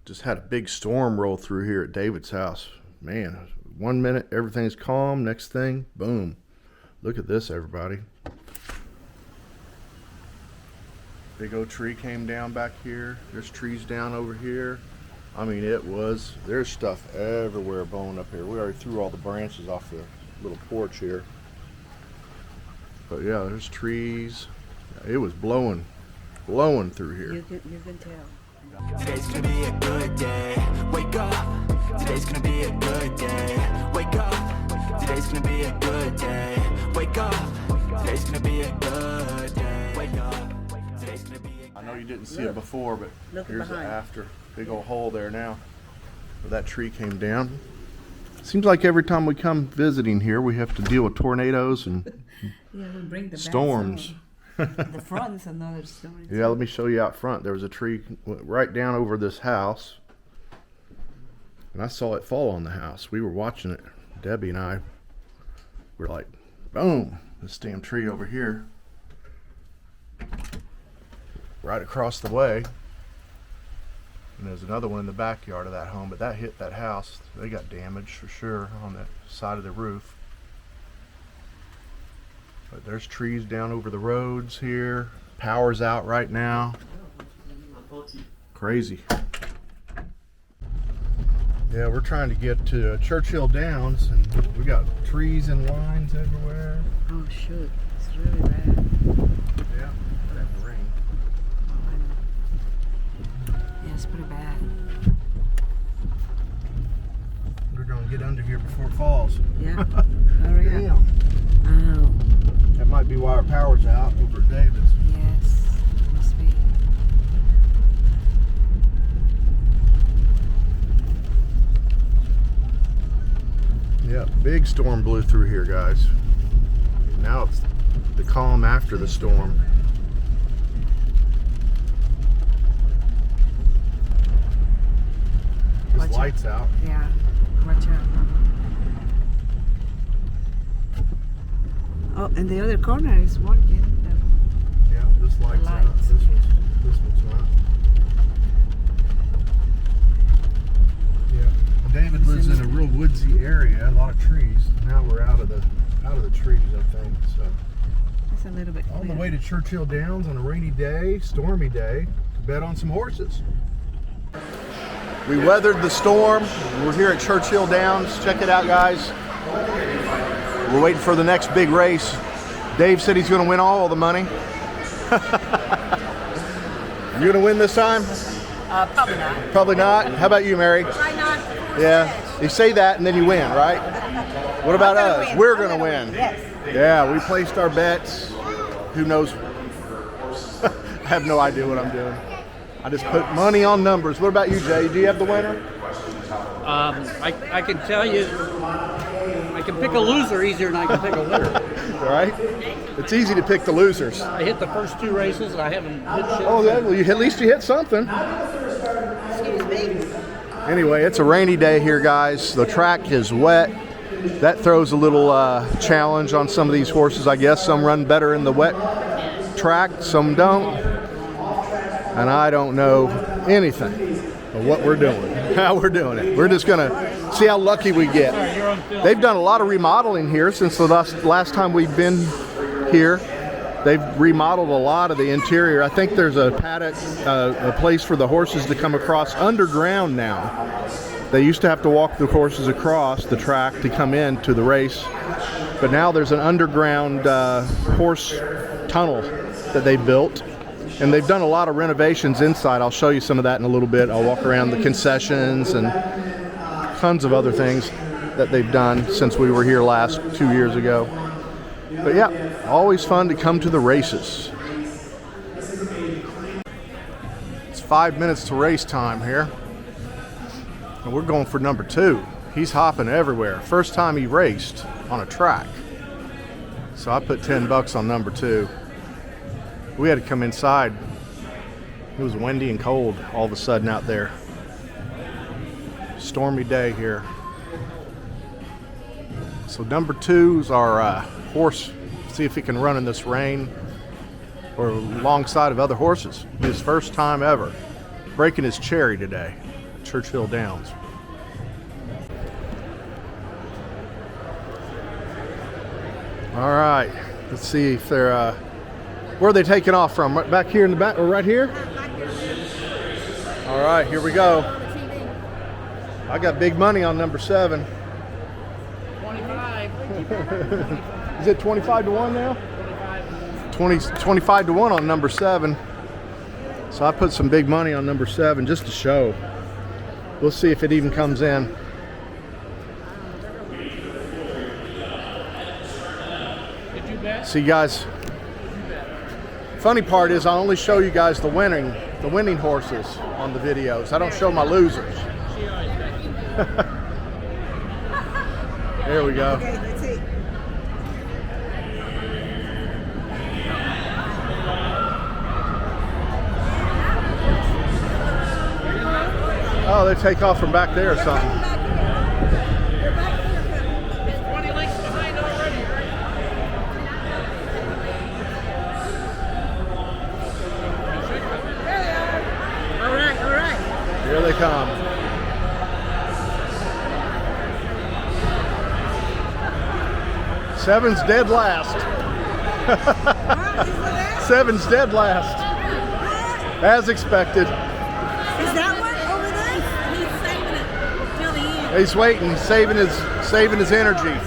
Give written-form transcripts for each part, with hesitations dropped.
Just had a big storm roll through here at David's house. Man, 1 minute everything's calm, next thing, boom. Look at this, everybody. Big old tree came down back here. There's trees down over here. I mean, there's stuff everywhere blowing up here. We already threw all the branches off the little porch here. But yeah, there's trees. It was blowing through here. You can tell. Today's gonna be a good day. Wake up. Today's gonna be a good day. Wake up. Today's gonna be a good day. Wake up. Today's gonna be a good day. Wake up. Today's gonna be a I know you didn't see it before, but here's the behind. after. Big old hole there now where that tree came down. Seems like every time we come visiting here, we have to deal with tornadoes and Yeah, we bring the storms. The front is another story. Yeah, let me show you out front. There was a tree went right down over this house, and I saw it fall on the house. We were watching it. Debbie and I were like, boom, this damn tree over here. Right across the way. And there's another one in the backyard of that home, but that hit that house. They got damaged for sure on the side of the roof. But there's trees down over the roads here. Power's out right now. Crazy. Yeah, we're trying to get to Churchill Downs, and we got trees and lines everywhere. Oh shoot, it's really bad. Yeah, that rain. Yeah, it's pretty bad. We're gonna get under here before it falls. Yeah, hurry up. Damn. Oh, That might be why our power's out over at David's. yes, must be. Yeah, big storm blew through here, guys. Now it's the calm after the storm. This Watch light's out. Yeah, watch out. Oh, and the other corner is working. Yeah, this light's out. lights. This one's not. Yeah. David lives in a real woodsy area, a lot of trees. Now we're out of the trees, I think. So It's a little bit on the clear. way to Churchill Downs on a rainy day, stormy day, to bet on some horses. We weathered the storm. We're here at Churchill Downs. Check it out, guys. We're waiting for the next big race. Dave said he's going to win all the money. You going to win this time? Probably not. Probably not. How about you, Mary? Why not? Yeah. You say that and then you win, right? What about I'm gonna us? win. We're I'm going to gonna win. yes. Yeah, we placed our bets. Who knows? I have no idea what I'm doing. I just put money on numbers. What about you, Jay? Do you have the winner? I can tell you, I can pick a loser easier than I can pick a winner. Right? It's easy to pick the losers. I hit the first 2 races and I haven't hit shit. Oh, yeah, well, at least you hit something. Excuse me. Anyway, it's a rainy day here, guys. The track is wet. That throws a little challenge on some of these horses, I guess. Some run better in the wet track, some don't. And I don't know anything of what we're doing, how we're doing it. We're just going to see how lucky we get. They've done a lot of remodeling here since the last time we've been here. They've remodeled a lot of the interior. I think there's a paddock, a place for the horses to come across underground now. They used to have to walk the horses across the track to come in to the race. But now there's an underground horse tunnel that they built. And they've done a lot of renovations inside. I'll show you some of that in a little bit. I'll walk around the concessions and tons of other things that they've done since we were here last 2 years ago. But yeah, always fun to come to the races. It's 5 minutes to race time here. And we're going for number 2. He's hopping everywhere. First time he raced on a track. So I put $10 on number 2. We had to come inside. It was windy and cold all of a sudden out there. Stormy day here. So number 2's our horse. See if he can run in this rain or alongside of other horses. His first time ever. Breaking his cherry today. Churchill Downs. All right, let's see if they're, where are they taking off from? Right back here in the back, or right here? All right, here we go. I got big money on number 7. 25. Is it 25 to 1 now? 25 to 1 on number 7. So I put some big money on number 7 just to show. We'll see if it even comes in. See, guys, funny part is I only show you guys the winning horses on the videos. I don't show my losers. There we go. Okay, let's see. Oh, they take off from back there or something. 20 lengths behind already, right? All right. Here they come. Seven's dead last. Seven's dead last. As expected. Is that one over there? He's saving it till the end. He's waiting, saving his energy.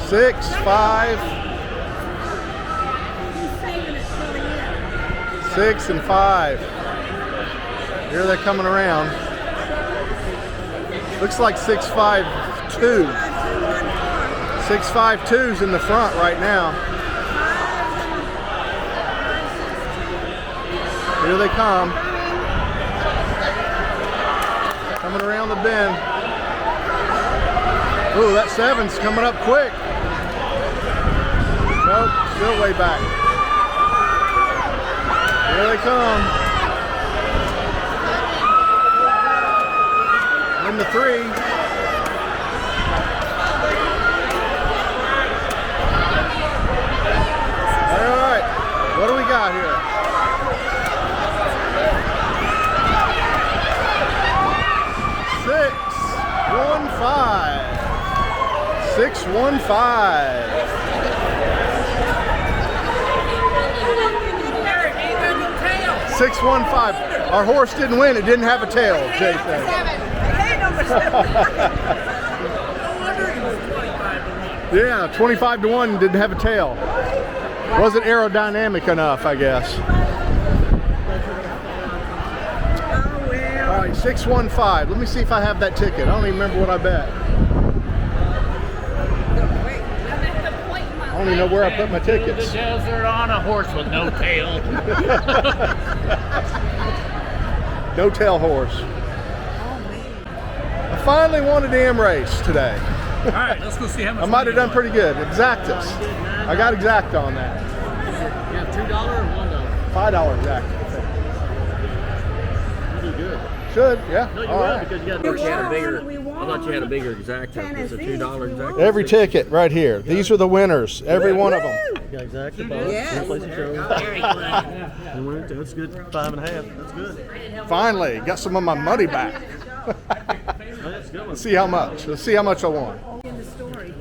6, 5, He's saving it till the end. 6 and 5. Here they're coming around. Looks like 652. 652's in the front right now. Here they come. Coming around the bend. Ooh, that 7's coming up quick. Nope, still way back. Here they come. In the 3. All right, what do we got here? 615. 615. Our horse didn't win. It didn't have a tail, Jay said. Yeah, 25 to 1 didn't have a tail. Wasn't aerodynamic enough, I guess. All right, 615. Let me see if I have that ticket. I don't even remember what I bet. I don't even know where I put my tickets. The desert on a horse with no tail. No tail horse. I finally won a damn race today. All right, let's go see how much. I might have done pretty good. Exactus. I got Exacta on that. You have $2 or $1? $5 Exacta. You do good. Should, yeah. No, you All will right. because you had a bigger. I thought you had a bigger Exacta. It's a $2 Exacta. Every ticket right here. These are the winners. Every one of them. Got Exacta, both. Yes. Place of show. And winner, that's good. 5.5. That's good. Finally, got some of my money back. That's a good one. Let's see how much. Let's see how much I won.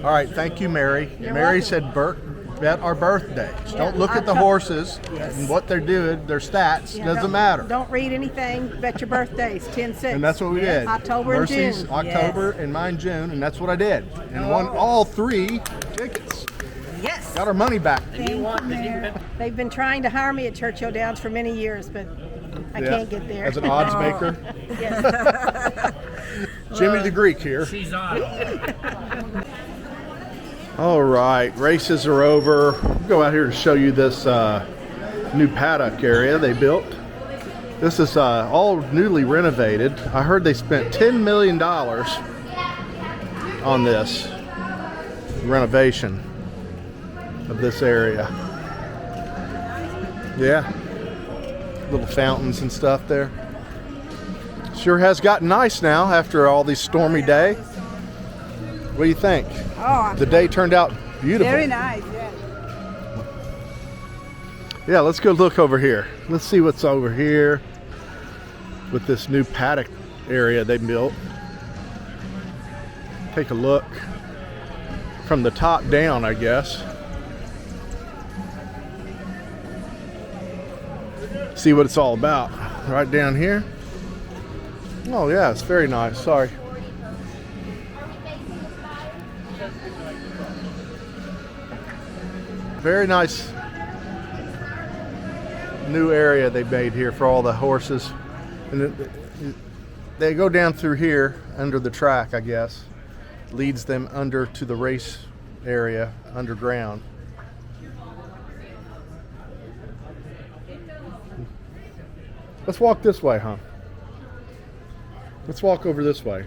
All right, thank you, Mary. Mary said bet our birthdays. Don't look at the horses and what they're doing, their stats. Doesn't matter. Don't read anything. Bet your birthdays, 10-6. And that's what we did. October and Mercy's June. October and mine June, and that's what I did. And won all 3 tickets. Yes. Got our money back. They've been trying to hire me at Churchill Downs for many years, but I can't get there. As an odds maker. Yes. Jimmy the Greek here. She's on. All right, races are over. We'll go out here to show you this new paddock area they built. This is all newly renovated. I heard they spent $10 million on this renovation of this area. Yeah, little fountains and stuff there. Sure has gotten nice now after all these stormy day. What do you think? Oh, The day turned out beautiful. very nice. Yeah. Yeah, let's go look over here. Let's see what's over here. with this new paddock area they built. Take a look from the top down, I guess. See what it's all about. Right down here. Oh yeah, it's very nice. Sorry. Very nice new area they made here for all the horses. And they go down through here under the track, I guess. Leads them under to the race area underground. Let's walk this way, huh? Let's walk over this way.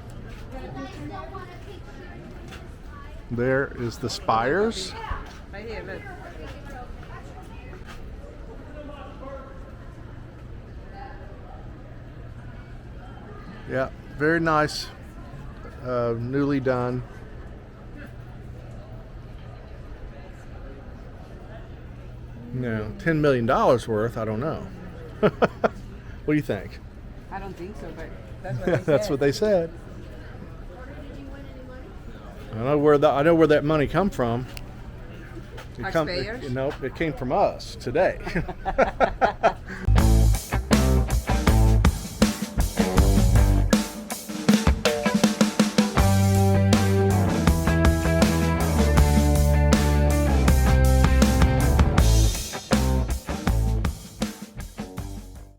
There is the spires. Right here, look. Yeah, very nice. Newly done. No, $10 million worth. I don't know. What do you think? I don't think so, but that's what they said. That's what they said. I know where that money come from. Taxpayers? Nope, it came from us today.